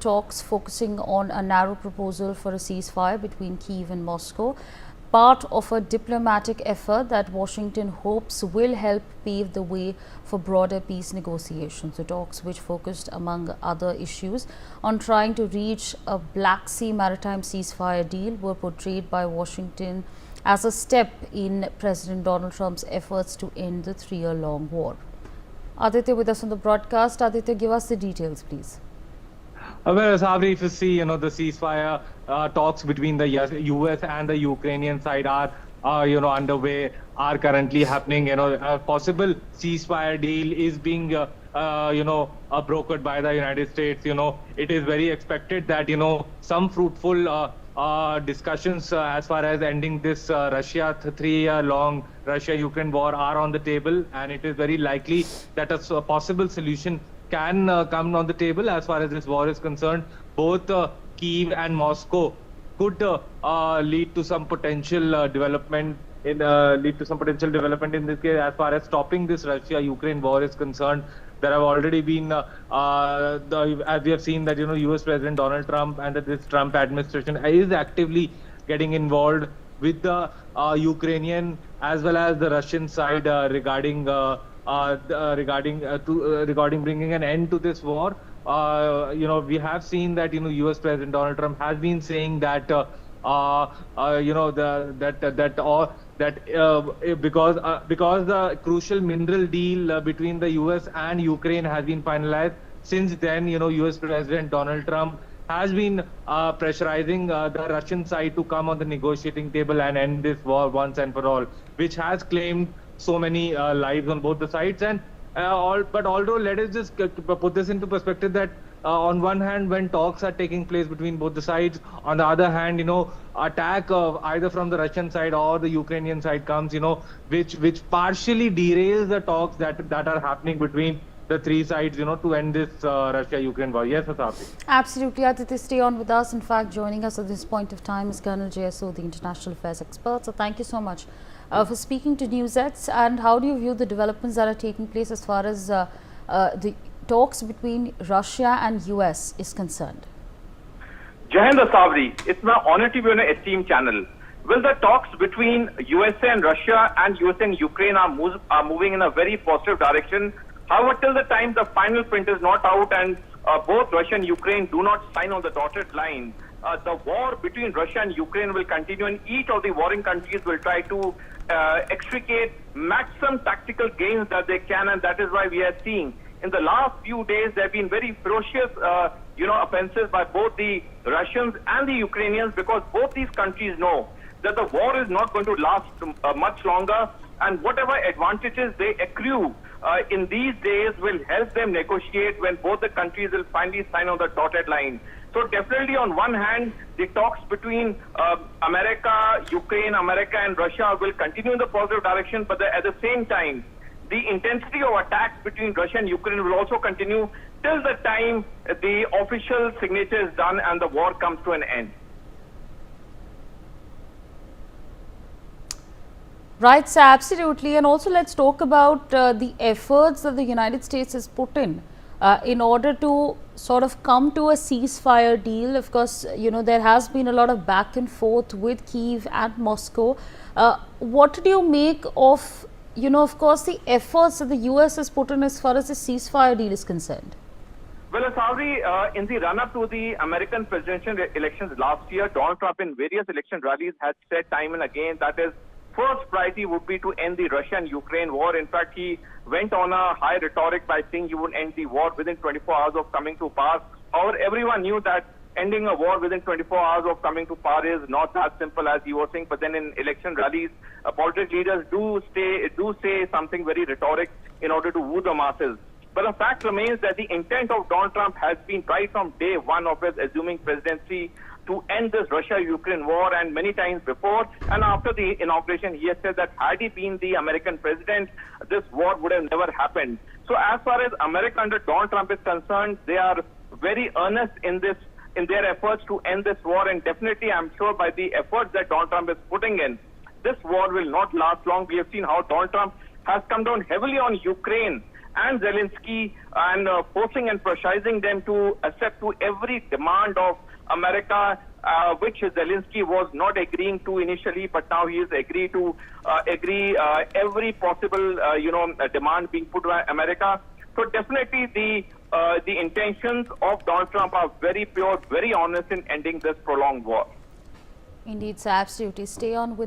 talks focusing on a narrow proposal for a ceasefire between Kyiv and Moscow, part of a diplomatic effort that Washington hopes will help pave the way for broader peace negotiations. The talks, which focused, among other issues, on trying to reach a Black Sea maritime ceasefire deal, were portrayed by Washington as a step in President Donald Trump's efforts to end the three-year-long war. Aditya with us on the broadcast. Aditya, give us the details, please. Well, Sabri, if you see, the ceasefire talks between the US and the Ukrainian side are, underway, are currently happening. A possible ceasefire deal is being, brokered by the United States. It is very expected that, some fruitful discussions as far as ending this Russia three-year-long Russia-Ukraine war are on the table, and it is very likely that a possible solution can come on the table as far as this war is concerned. Both Kyiv and Moscow could lead to some potential development in this case as far as stopping this Russia-Ukraine war is concerned. There have already been, as we have seen, that U.S. President Donald Trump and this Trump administration is actively getting involved with the Ukrainian as well as the Russian side regarding bringing an end to this war. We have seen that U.S. President Donald Trump has been saying that because the crucial mineral deal between the U.S. and Ukraine has been finalized. Since then, U.S. President Donald Trump has been pressurizing the Russian side to come on the negotiating table and end this war once and for all, which has claimed so many lives on both the sides. And but although, let us just put this into perspective that on one hand, when talks are taking place between both the sides, on the other hand, attack either from the Russian side or the Ukrainian side comes, which partially derails the talks that are happening between the three sides, to end this Russia-Ukraine war. Yes, Asafi. Absolutely. Aditya, stay on with us. In fact, joining us at this point of time is Colonel JSO, the international affairs expert. So thank you so much for speaking to NewsX. And how do you view the developments that are taking place as far as the talks between Russia and US is concerned? Jai Hind, Sabri. It's my honor to be on an esteemed channel. Well, the talks between USA and Russia and USA and Ukraine are moving in a very positive direction. However, till the time the final print is not out and both Russia and Ukraine do not sign on the dotted line, the war between Russia and Ukraine will continue, and each of the warring countries will try to extricate maximum tactical gains that they can, and that is why we are seeing in the last few days there have been very ferocious offenses by both the Russians and the Ukrainians, because both these countries know that the war is not going to last much longer, and whatever advantages they accrue in these days will help them negotiate when both the countries will finally sign on the dotted line. So definitely, on one hand, the talks between America, Ukraine, America and Russia will continue in the positive direction, but at the same time, the intensity of attacks between Russia and Ukraine will also continue till the time the official signature is done and the war comes to an end. Right, sir, absolutely. And also, let's talk about the efforts that the United States has put in order to sort of come to a ceasefire deal. Of course, there has been a lot of back and forth with Kyiv and Moscow. What do you make of, of course, the efforts that the US has put in as far as the ceasefire deal is concerned? Well, Asavri, in the run-up to the American presidential elections last year, Donald Trump in various election rallies had said time and again that his first priority would be to end the Russia and Ukraine war. In fact, he went on a high rhetoric by saying he would end the war within 24 hours of coming to pass. However, everyone knew that ending a war within 24 hours of coming to power is not that simple as he was saying. But then in election rallies, political leaders do say something very rhetoric in order to woo the masses. But the fact remains that the intent of Donald Trump has been right from day one of his assuming presidency to end this Russia-Ukraine war, and many times before and after the inauguration, he has said that had he been the American president, this war would have never happened. So as far as America under Donald Trump is concerned, they are very earnest in their efforts to end this war, and definitely I'm sure by the efforts that Donald Trump is putting in, this war will not last long. We have seen how Donald Trump has come down heavily on Ukraine and Zelensky, and forcing and pressurizing them to accept to every demand of America, which Zelensky was not agreeing to initially, but now he is agreed to every possible demand being put by America. So definitely the intentions of Donald Trump are very pure, very honest in ending this prolonged war. Indeed, sir, absolutely. Stay on with us.